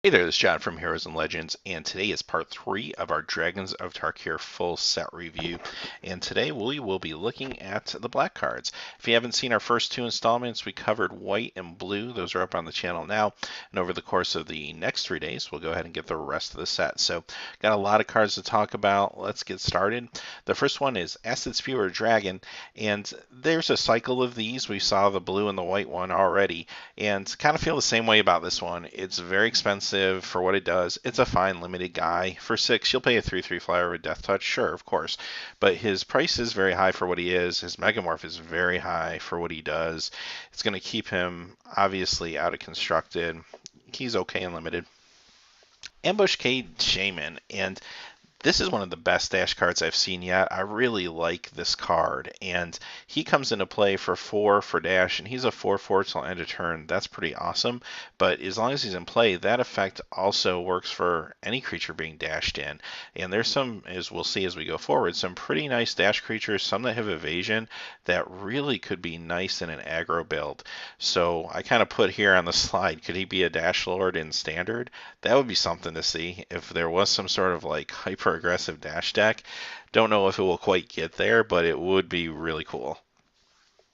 Hey there, this is John from Heroes and Legends, and today is part 3 of our Dragons of Tarkir full set review. And today we will be looking at the black cards. If you haven't seen our first two installments, we covered white and blue. Those are up on the channel now. And over the course of the next 3 days, we'll go ahead and get the rest of the set. So, got a lot of cards to talk about. Let's get started. The first one is Acid Spewer Dragon, and there's a cycle of these. We saw the blue and the white one already, and kind of feel the same way about this one. It's very expensive for what it does. It's a fine limited guy. For 6, you'll pay a 3/3 flyer with Death Touch, sure, of course. But his price is very high for what he is. His Megamorph is very high for what he does. It's going to keep him obviously out of constructed. He's okay in limited. Ambuscade Shaman, and this is one of the best dash cards I've seen yet. I really like this card, and he comes into play for 4 for dash, and he's a 4/4 till end of turn. That's pretty awesome, but as long as he's in play, that effect also works for any creature being dashed in. And there's some, as we'll see as we go forward, some pretty nice dash creatures, some that have evasion, that really could be nice in an aggro build. So I kind of put here on the slide, could he be a dash lord in standard? That would be something to see if there was some sort of like hyper aggressive dash deck. Don't know if it will quite get there, but it would be really cool.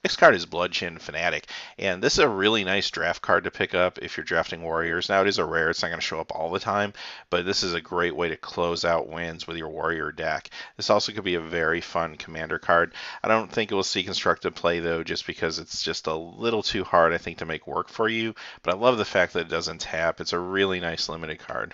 Next card is Bloodshin Fanatic, and this is a really nice draft card to pick up if you're drafting warriors. Now it is a rare, it's not going to show up all the time, but this is a great way to close out wins with your warrior deck. This also could be a very fun commander card. I don't think it will see constructive play though, just because it's just a little too hard, I think, to make work for you, but I love the fact that it doesn't tap. It's a really nice limited card.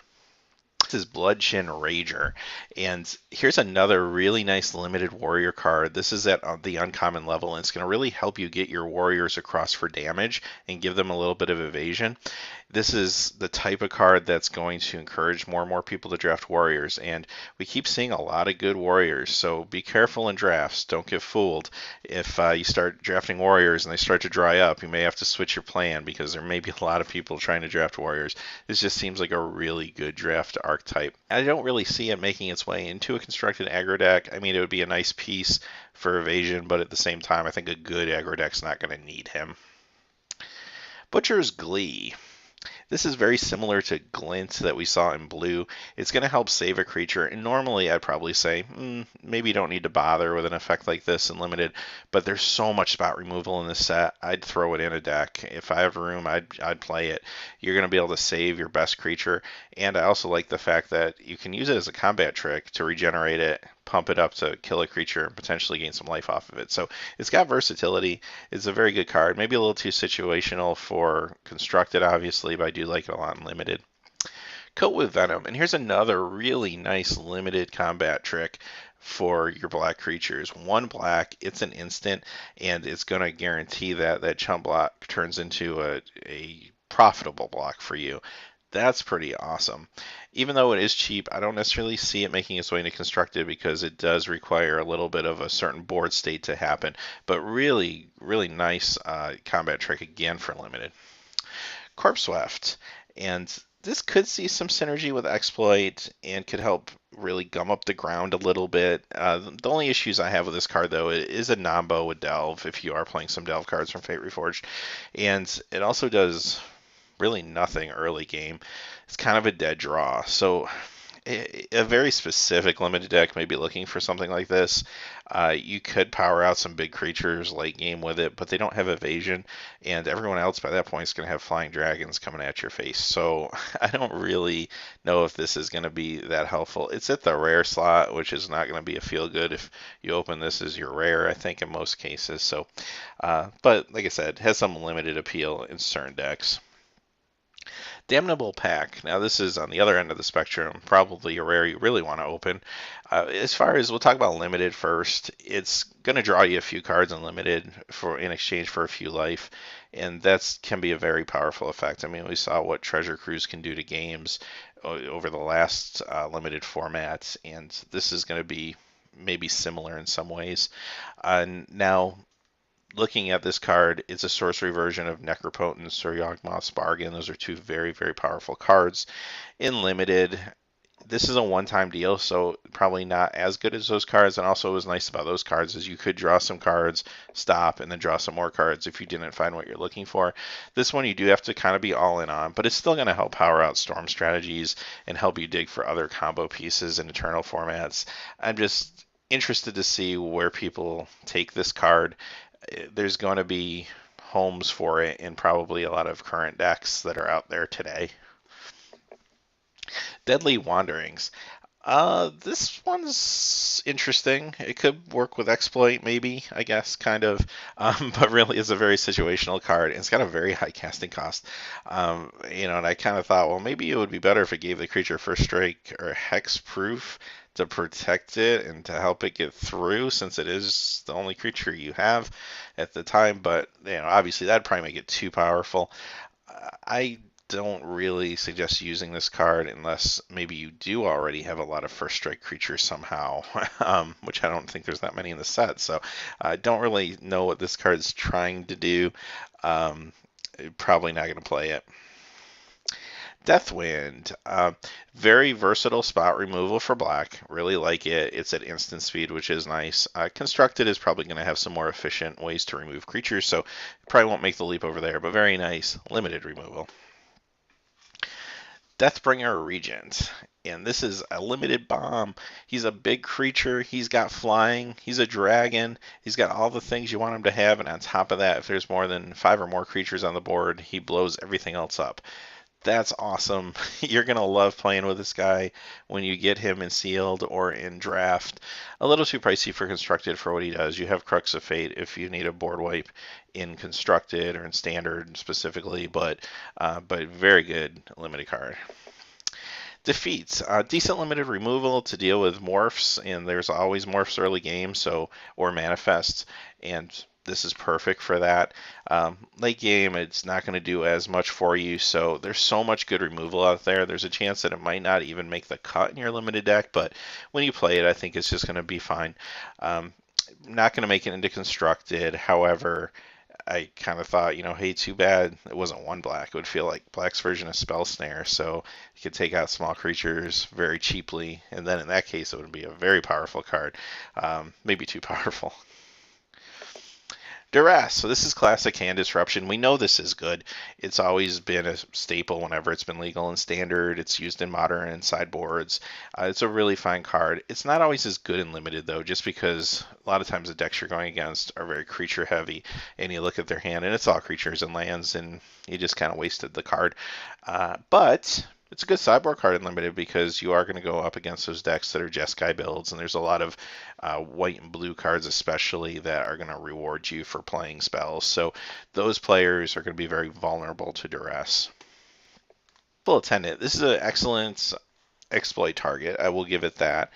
Is Bloodshin Rager, and here's another really nice limited warrior card. This is at the uncommon level, and it's going to really help you get your warriors across for damage and give them a little bit of evasion. This is the type of card that's going to encourage more and more people to draft warriors, and we keep seeing a lot of good warriors, so be careful in drafts. Don't get fooled. If you start drafting warriors and they start to dry up, you may have to switch your plan because there may be a lot of people trying to draft warriors. This just seems like a really good draft archetype. I don't really see it making its way into a constructed aggro deck. I mean, it would be a nice piece for evasion, but at the same time, I think a good aggro deck's not going to need him. Butcher's Glee. This is very similar to Glint that we saw in blue. It's going to help save a creature, and normally I'd probably say, maybe you don't need to bother with an effect like this in limited, but there's so much spot removal in this set, I'd throw it in a deck. If I have room, I'd play it. You're going to be able to save your best creature, and I also like the fact that you can use it as a combat trick to regenerate it, pump it up to kill a creature, and potentially gain some life off of it. So it's got versatility. It's a very good card. Maybe a little too situational for constructed, obviously, but I do like it a lot in limited. Coat with Venom, and here's another really nice limited combat trick for your black creatures. 1 black, it's an instant, and it's going to guarantee that that chump block turns into a profitable block for you. That's pretty awesome. Even though it is cheap, I don't necessarily see it making its way into constructed because it does require a little bit of a certain board state to happen. But really, really nice combat trick again for limited. Corpse Weft, and this could see some synergy with Exploit and could help really gum up the ground a little bit. The only issues I have with this card, though, it is a Nombo with Delve if you are playing some Delve cards from Fate Reforged, and it also does really nothing early game. It's kind of a dead draw. So a very specific limited deck may be looking for something like this. You could power out some big creatures late game with it, but they don't have evasion, and everyone else by that point is going to have flying dragons coming at your face. So I don't really know if this is going to be that helpful. It's at the rare slot, which is not going to be a feel good if you open this as your rare, I think, in most cases. So, but like I said, it has some limited appeal in certain decks. Damnable Pack. Now, this is on the other end of the spectrum, probably a rare you really want to open. As far as we'll talk about limited first, it's going to draw you a few cards in limited in exchange for a few life, and that can be a very powerful effect. I mean, we saw what Treasure Cruise can do to games over the last limited formats, and this is going to be maybe similar in some ways. Now, looking at this card, it's a sorcery version of Necropotence or Yawgmoth's Bargain. Those are two very, very powerful cards. In limited, This is a one-time deal, so probably not as good as those cards. And also, what was nice about those cards is you could draw some cards, stop, and then draw some more cards if you didn't find what you're looking for. This one you do have to kind of be all in on, but it's still going to help power out storm strategies and help you dig for other combo pieces in eternal formats. I'm just interested to see where people take this card. There's going to be homes for it in probably a lot of current decks that are out there today. Deadly Wanderings. This one's interesting. It could work with Exploit, maybe, I guess, kind of, but really is a very situational card. It's got a very high casting cost. And I kind of thought, well, maybe it would be better if it gave the creature first strike or hexproof to protect it and to help it get through, since it is the only creature you have at the time. But obviously that'd probably make it too powerful. I don't really suggest using this card unless maybe you do already have a lot of first strike creatures somehow, which I don't think there's that many in the set. So I don't really know what this card is trying to do. Probably not going to play it. Deathwind, very versatile spot removal for black. Really like it. It's at instant speed, which is nice. Constructed is probably going to have some more efficient ways to remove creatures, so probably won't make the leap over there, but very nice limited removal. Deathbringer Regent, and this is a limited bomb. He's a big creature. He's got flying. He's a dragon. He's got all the things you want him to have, and on top of that, if there's more than 5 or more creatures on the board, he blows everything else up. That's awesome. You're going to love playing with this guy when you get him in sealed or in draft. A little too pricey for constructed for what he does. You have Crux of Fate if you need a board wipe in constructed or in standard specifically, but very good limited card. Defeats, decent limited removal to deal with morphs, and there's always morphs early game, or manifests, and this is perfect for that. Late game, it's not going to do as much for you, so there's so much good removal out there. There's a chance that it might not even make the cut in your limited deck, but when you play it, I think it's just going to be fine. Not going to make it into constructed. However, I kind of thought, hey, too bad it wasn't one black. It would feel like black's version of Spell Snare, so you could take out small creatures very cheaply, and then in that case, it would be a very powerful card. Maybe too powerful. Duress. So this is classic hand disruption. We know this is good. It's always been a staple whenever it's been legal in standard. It's used in modern and sideboards. It's a really fine card. It's not always as good in limited though, just because a lot of times the decks you're going against are very creature heavy, and you look at their hand and it's all creatures and lands, and you just kind of wasted the card. But it's a good sideboard card in limited because you are going to go up against those decks that are Jeskai builds, and there's a lot of white and blue cards especially that are going to reward you for playing spells. So those players are going to be very vulnerable to Duress. Full Attendant. This is an excellent exploit target. I will give it that.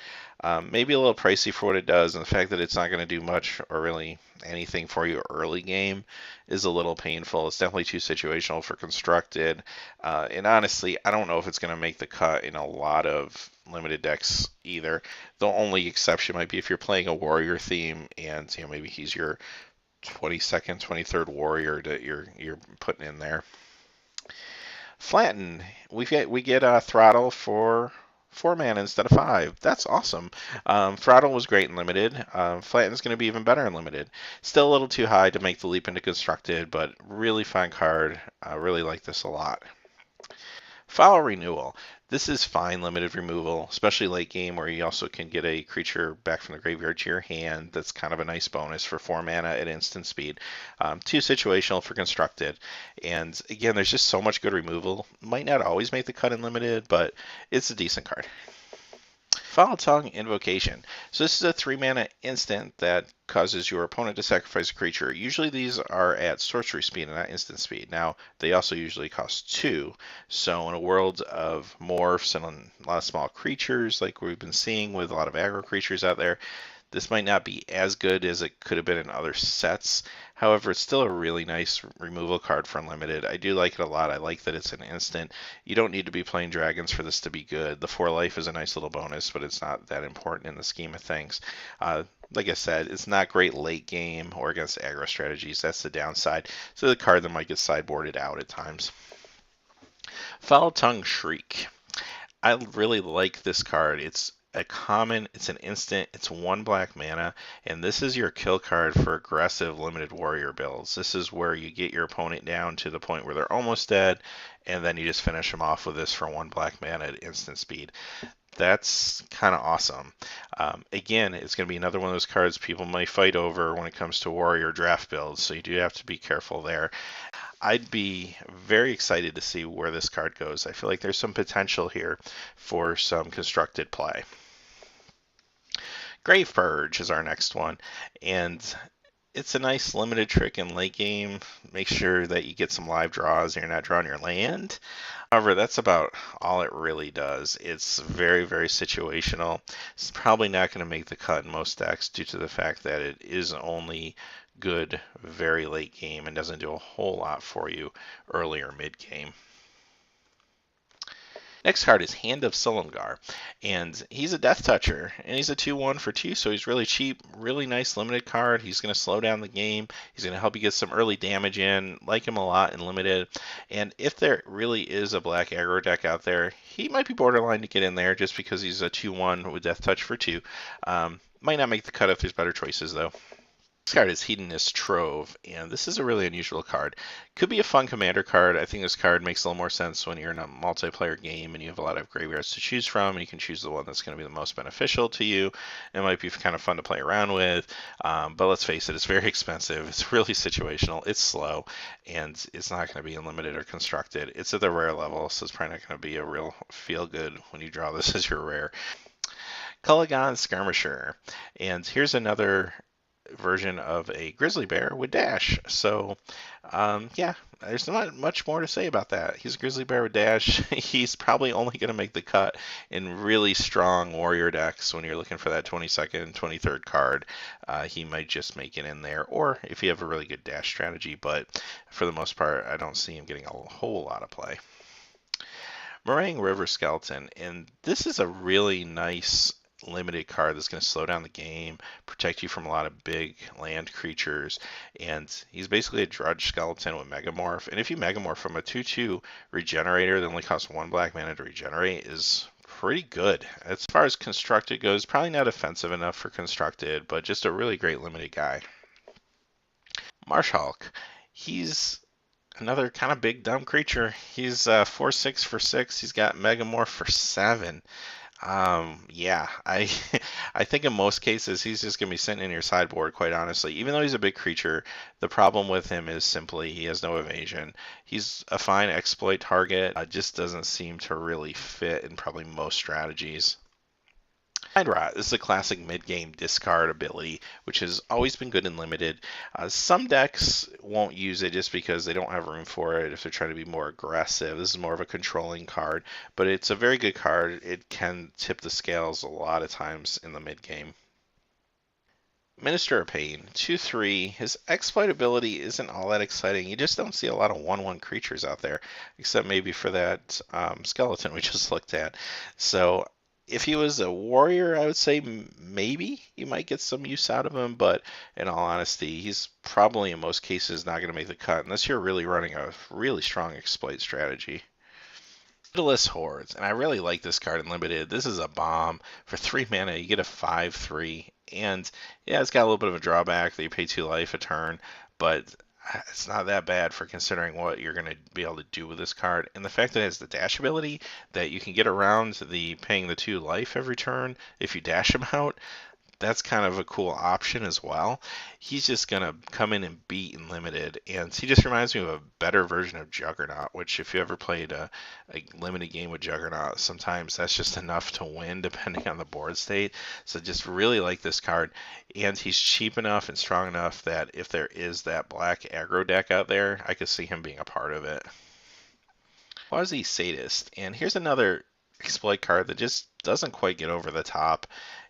Maybe a little pricey for what it does, and the fact that it's not going to do much or really anything for you early game is a little painful. It's definitely too situational for constructed, and honestly, I don't know if it's going to make the cut in a lot of limited decks either. The only exception might be if you're playing a warrior theme, and maybe he's your 22nd, 23rd warrior that you're putting in there. Flatten. We get Throttle for 4 mana instead of 5. That's awesome. Throttle was great in limited. Flatten's going to be even better in limited. Still a little too high to make the leap into constructed, but really fine card. I really like this a lot. Foul Renewal. This is fine limited removal, especially late game where you also can get a creature back from the graveyard to your hand. That's kind of a nice bonus for 4 mana at instant speed. Too situational for constructed. And again, there's just so much good removal. Might not always make the cut in limited, but it's a decent card. Foul Tongue Invocation. So this is a 3 mana instant that causes your opponent to sacrifice a creature. Usually these are at sorcery speed and not instant speed. Now, they also usually cost 2. So in a world of morphs and a lot of small creatures like we've been seeing with a lot of aggro creatures out there, this might not be as good as it could have been in other sets. However, it's still a really nice removal card for Unlimited. I do like it a lot. I like that it's an instant. You don't need to be playing dragons for this to be good. The 4 life is a nice little bonus, but it's not that important in the scheme of things. Like I said, it's not great late game or against aggro strategies. That's the downside. So the card that might get sideboarded out at times. Foul Tongue Shriek. I really like this card. It's a common, it's an instant, it's 1 black mana, and this is your kill card for aggressive limited warrior builds. This is where you get your opponent down to the point where they're almost dead, and then you just finish them off with this for 1 black mana at instant speed. That's kind of awesome. Again, it's going to be another one of those cards people might fight over when it comes to warrior draft builds, so you do have to be careful there. I'd be very excited to see where this card goes. I feel like there's some potential here for some constructed play. Grave Purge is our next one, and it's a nice limited trick in late game. Make sure that you get some live draws and you're not drawing your land. However, that's about all it really does. It's very, very situational. It's probably not going to make the cut in most decks due to the fact that it is only good very late game and doesn't do a whole lot for you early or mid game. Next card is Hand of Silumgar, and he's a Death Toucher, and he's a 2/1 for 2, so he's really cheap, really nice limited card. He's going to slow down the game. He's going to help you get some early damage in. Like him a lot in limited, and if there really is a black aggro deck out there, he might be borderline to get in there just because he's a 2/1 with Death Touch for 2. Might not make the cut if there's better choices, though. This card is Hedonist Trove, and this is a really unusual card. Could be a fun commander card. I think this card makes a little more sense when you're in a multiplayer game and you have a lot of graveyards to choose from, and you can choose the one that's going to be the most beneficial to you. It might be kind of fun to play around with, but let's face it, it's very expensive. It's really situational. It's slow, and it's not going to be unlimited or constructed. It's at the rare level, so it's probably not going to be a real feel-good when you draw this as your rare. Kalagan Skirmisher, and here's another version of a grizzly bear with dash. So yeah, there's not much more to say about that. He's a grizzly bear with dash. He's probably only going to make the cut in really strong warrior decks when you're looking for that 22nd, 23rd card. He might just make it in there, or if you have a really good dash strategy, but for the most part, I don't see him getting a whole lot of play. Meringue River Skeleton, and this is a really nice limited card that's going to slow down the game, protect you from a lot of big land creatures, and he's basically a Drudge Skeleton with Megamorph. And if you Megamorph from a 2/2 regenerator that only costs 1 black mana to regenerate, is pretty good. As far as constructed goes, probably not offensive enough for constructed, but just a really great limited guy. Marsh Hulk, he's another kind of big dumb creature. He's 4/6 for 6. He's got Megamorph for 7. Yeah, I I think in most cases he's just gonna be sitting in your sideboard, quite honestly. Even though he's a big creature, the problem with him is simply he has no evasion. He's a fine exploit target, just doesn't seem to really fit in probably most strategies. Mind Rot, this is a classic mid-game discard ability, which has always been good and limited. Some decks won't use it just because they don't have room for it if they're trying to be more aggressive. This is more of a controlling card, but it's a very good card. It can tip the scales a lot of times in the mid-game. Minister of Pain, 2/3. His exploit ability isn't all that exciting. You just don't see a lot of 1/1 creatures out there, except maybe for that skeleton we just looked at. So if he was a warrior, I would say maybe you might get some use out of him, but in all honesty, he's probably in most cases not going to make the cut unless you're really running a really strong exploit strategy. Pitiless Hordes, and I really like this card in limited. This is a bomb. For 3 mana, you get a 5/3, and yeah, it's got a little bit of a drawback that you pay 2 life a turn, but it's not that bad for considering what you're going to be able to do with this card. And the fact that it has the dash ability, that you can get around the paying the 2 life every turn if you dash him out, that's kind of a cool option as well. He's just going to come in and beat in limited, and he just reminds me of a better version of Juggernaut, which if you ever played a limited game with Juggernaut, sometimes that's just enough to win depending on the board state. So just really like this card, and he's cheap enough and strong enough that if there is that black aggro deck out there, I could see him being a part of it. Quasi Sadist, and here's another exploit card that just doesn't quite get over the top.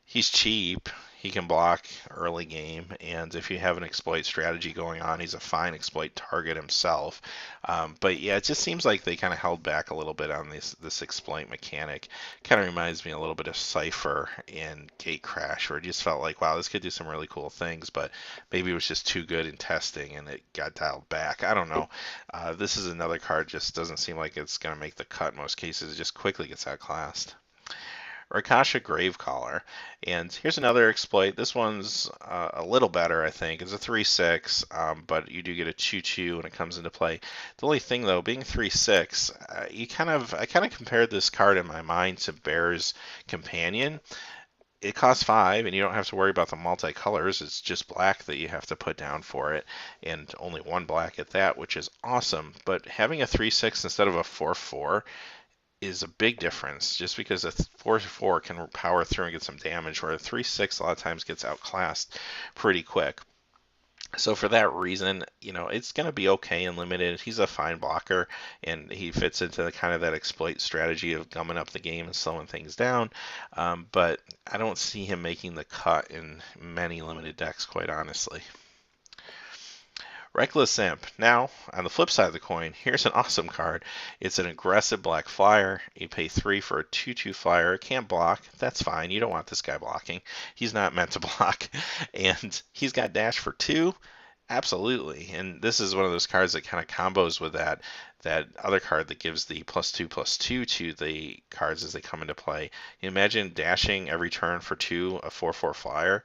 He's cheap. He can block early game, and if you have an exploit strategy going on, he's a fine exploit target himself. But yeah, it just seems like they kind of held back a little bit on this exploit mechanic. Kind of reminds me a little bit of Cypher and Gatecrash, where it just felt like, wow, this could do some really cool things, but maybe it was just too good in testing and it got dialed back. I don't know. This is another card just doesn't seem like it's going to make the cut in most cases. It just quickly gets outclassed. Rakasha Gravecaller. And here's another exploit. This one's a little better, I think. It's a 3/6, but you do get a 2/2 when it comes into play. The only thing, though, being 3/6, I kind of compared this card in my mind to Bear's Companion. It costs 5, and you don't have to worry about the multicolors. It's just black that you have to put down for it, and only one black at that, which is awesome. But having a 3/6 instead of a 4/4 is a big difference, just because a 4/4 can power through and get some damage, where a 3/6 a lot of times gets outclassed pretty quick. So for that reason, it's going to be okay in limited. He's a fine blocker, and he fits into kind of that exploit strategy of gumming up the game and slowing things down. But I don't see him making the cut in many limited decks, quite honestly. Reckless Imp. Now, on the flip side of the coin, here's an awesome card. It's an aggressive black flyer. You pay 3 for a 2/2 flyer. It can't block. That's fine. You don't want this guy blocking. He's not meant to block. And he's got dash for 2. Absolutely. And this is one of those cards that kind of combos with that other card that gives the +2/+2 to the cards as they come into play. You imagine dashing every turn for 2, a 4/4 flyer.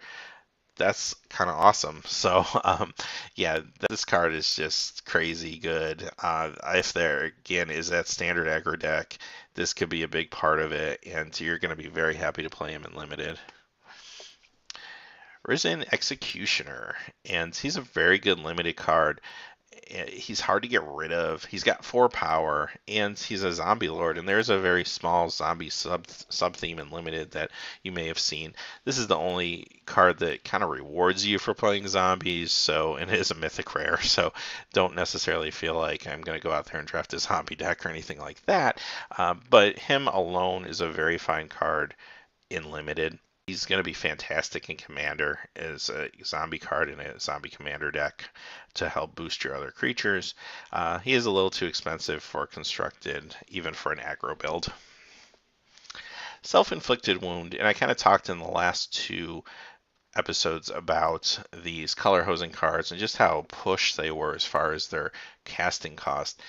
That's kind of awesome. So, yeah, this card is just crazy good. If there, again, is that standard aggro deck, this could be a big part of it, and you're going to be very happy to play him in limited. Risen Executioner, and he's a very good limited card. He's hard to get rid of. He's got 4 power, and he's a zombie lord. And there's a very small zombie sub theme in limited that you may have seen. This is the only card that kind of rewards you for playing zombies. So, and it is a mythic rare. So, don't necessarily feel like I'm going to go out there and draft a zombie deck or anything like that. But him alone is a very fine card in limited. He's going to be fantastic in Commander as a zombie card in a zombie Commander deck to help boost your other creatures. He is a little too expensive for constructed, even for an aggro build. Self-Inflicted Wound, and I kind of talked in the last 2 episodes about these color hosing cards and just how push they were as far as their casting cost.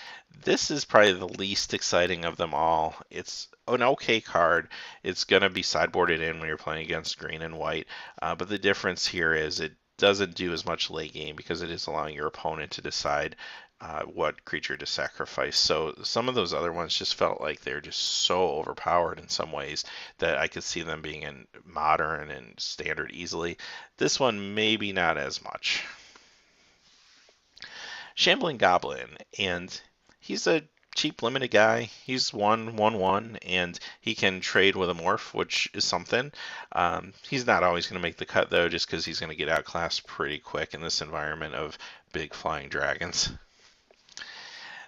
This is probably the least exciting of them all. It's an okay card. It's going to be sideboarded in when you're playing against green and white, but the difference here is it doesn't do as much late game because it is allowing your opponent to decide what creature to sacrifice. So some of those other ones just felt like they're just so overpowered in some ways that I could see them being in modern and standard easily. This one maybe not as much. Shambling Goblin, and he's a cheap limited guy. He's 1/1/1, and he can trade with a morph, which is something. He's not always going to make the cut though, just because he's going to get outclassed pretty quick in this environment of big flying dragons.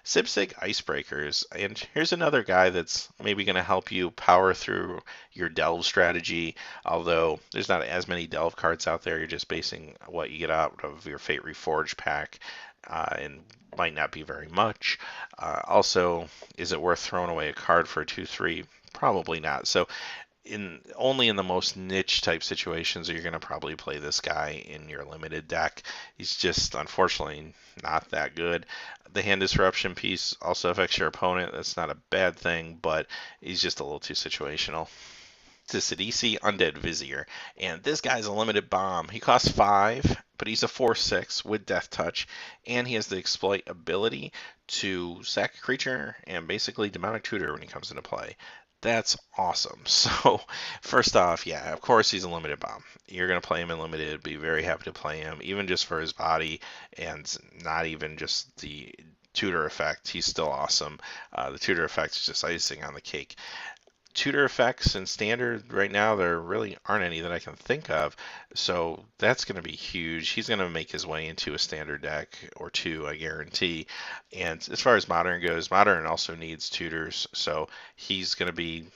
Sipsig Icebreakers, and here's another guy that's maybe going to help you power through your delve strategy, although there's not as many delve cards out there. You're just basing what you get out of your Fate Reforged pack, and might not be very much. Also, is it worth throwing away a card for a 2/3? Probably not. So only in the most niche type situations are you going to probably play this guy in your limited deck. He's just unfortunately not that good. The hand disruption piece also affects your opponent. That's not a bad thing, but he's just a little too situational. To Sidisi Undead Vizier, and this guy's a limited bomb. He costs 5, but he's a 4/6 with Death Touch, and he has the exploit ability to sack a creature and basically demonic tutor when he comes into play. That's awesome. So first off, yeah, of course he's a limited bomb. You're going to play him in limited, be very happy to play him, even just for his body and not even just the tutor effect. He's still awesome. The tutor effect is just icing on the cake. tutor effects in standard right now, there really aren't any that I can think of. So that's going to be huge. He's going to make his way into a standard deck or two, I guarantee. And as far as modern goes, modern also needs tutors, so he's going to be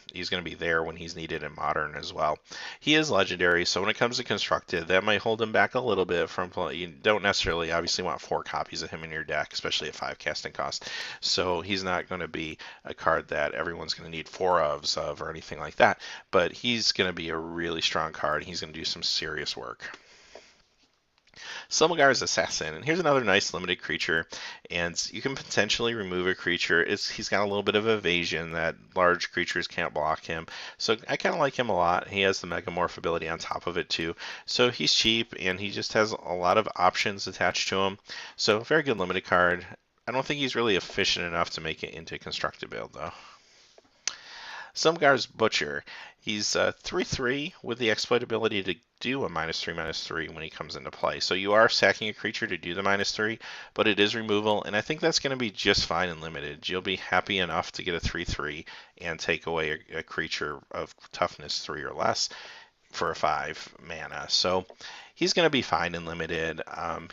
there when he's needed in modern as well. He is legendary, so when it comes to constructed, that might hold him back a little bit from play. You don't necessarily obviously want 4 copies of him in your deck, especially at 5 casting cost. So he's not going to be a card that everyone's going to need 4 ofs of or anything like that, but he's going to be a really strong card. He's going to do some serious work. Silmagar's Assassin, and here's another nice limited creature, and you can potentially remove a creature. He's got a little bit of evasion that large creatures can't block him, so I kind of like him a lot. He has the Megamorph ability on top of it too, so he's cheap, and he just has a lot of options attached to him, so very good limited card. I don't think he's really efficient enough to make it into a constructed build, though. Silmagar's Butcher. He's 3/3 with the exploit ability to do a -3/-3 when he comes into play. So you are sacking a creature to do the -3, but it is removal, and I think that's going to be just fine and limited. You'll be happy enough to get a 3/3 and take away a creature of toughness 3 or less for a 5 mana. So he's going to be fine and limited.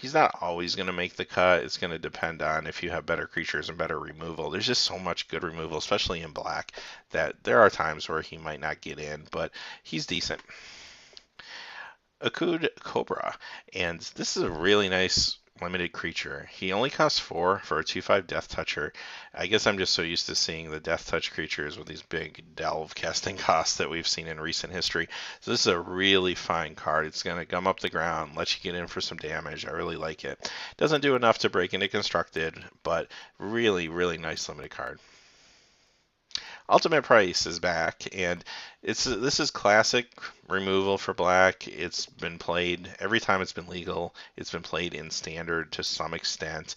He's not always going to make the cut. It's going to depend on if you have better creatures and better removal. There's just so much good removal, especially in black, that there are times where he might not get in, but he's decent. Akud Cobra, and this is a really nice limited creature. He only costs 4 for a 2/5 Death Toucher. I guess I'm just so used to seeing the Death Touch creatures with these big delve casting costs that we've seen in recent history. So this is a really fine card. It's going to gum up the ground, let you get in for some damage. I really like it. Doesn't do enough to break into constructed, but really, really nice limited card. Ultimate Price is back, and this is classic removal for black. It's been played every time it's been legal. It's been played in standard to some extent.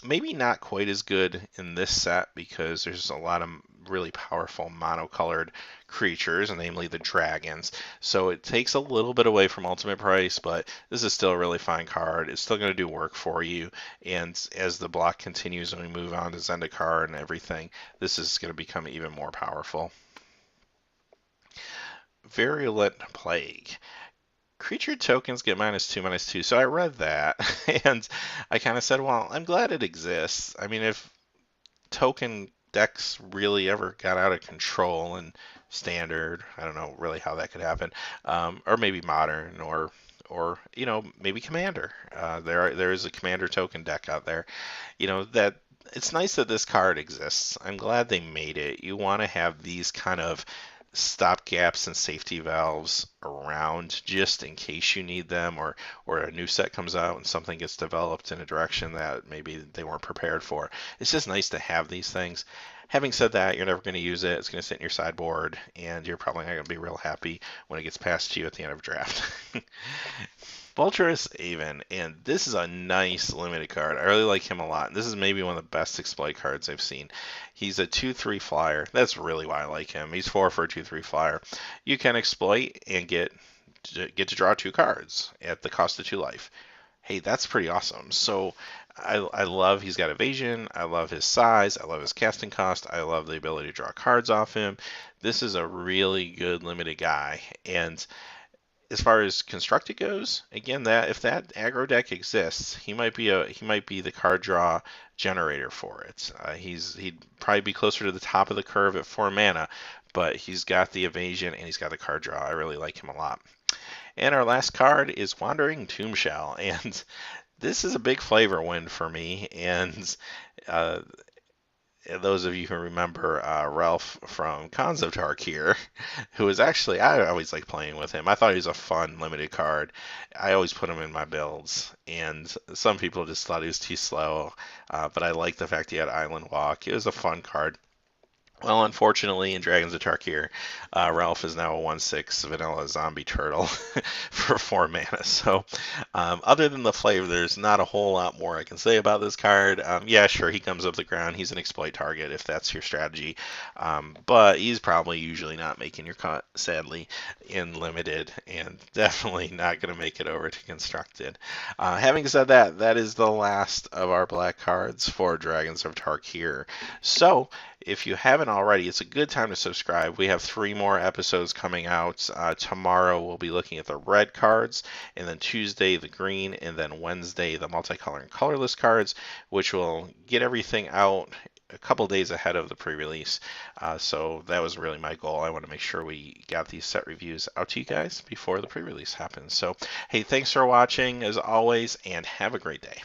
Maybe not quite as good in this set because there's a lot of really powerful monocolored creatures, namely the dragons. So it takes a little bit away from Ultimate Price, but this is still a really fine card. It's still going to do work for you, and as the block continues and we move on to Zendikar and everything, this is going to become even more powerful. Virulent Plague. Creature tokens get -2/-2, so I read that, and I kind of said, well, I'm glad it exists. I mean, if token decks really ever got out of control in standard, I don't know really how that could happen, or maybe modern, or maybe commander. There is a commander token deck out there. That it's nice that this card exists. I'm glad they made it. You want to have these kind of stopgaps and safety valves around just in case you need them, or a new set comes out and something gets developed in a direction that maybe they weren't prepared for. It's just nice to have these things. Having said that, you're never going to use it. It's going to sit in your sideboard, and you're probably not going to be real happy when it gets passed to you at the end of a draft. Vulturous Aven, and this is a nice limited card. I really like him a lot. This is maybe one of the best exploit cards I've seen. He's a 2/3 flyer. That's really why I like him. He's 4 for a 2/3 flyer. You can exploit and get to draw 2 cards at the cost of 2 life. Hey, that's pretty awesome. So I love he's got evasion. I love his size. I love his casting cost. I love the ability to draw cards off him. This is a really good limited guy, and as far as constructed goes, again, that if that aggro deck exists, he might be the card draw generator for it. He'd probably be closer to the top of the curve at 4 mana, but he's got the evasion and he's got the card draw. I really like him a lot. And our last card is Wandering Tombshell, and this is a big flavor win for me. And those of you who remember Ralph from Dragons of Tarkir, who is actually, I always like playing with him. I thought he was a fun limited card. I always put him in my builds, and some people just thought he was too slow, but I like the fact he had Island Walk. It was a fun card. Well, unfortunately, in Dragons of Tarkir, Ralph is now a 1/6 vanilla zombie turtle for 4 mana. So, other than the flavor, there's not a whole lot more I can say about this card. Yeah, sure, he comes up the ground. He's an exploit target if that's your strategy. But he's probably usually not making your cut, sadly, in limited, and definitely not going to make it over to constructed. Having said that, that is the last of our black cards for Dragons of Tarkir. So, if you haven't haven't already, it's a good time to subscribe. We have 3 more episodes coming out. Tomorrow we'll be looking at the red cards, and then Tuesday the green, and then Wednesday the multicolor and colorless cards, which will get everything out a couple days ahead of the pre-release. So that was really my goal. I want to make sure we got these set reviews out to you guys before the pre-release happens. So hey, thanks for watching as always, and have a great day.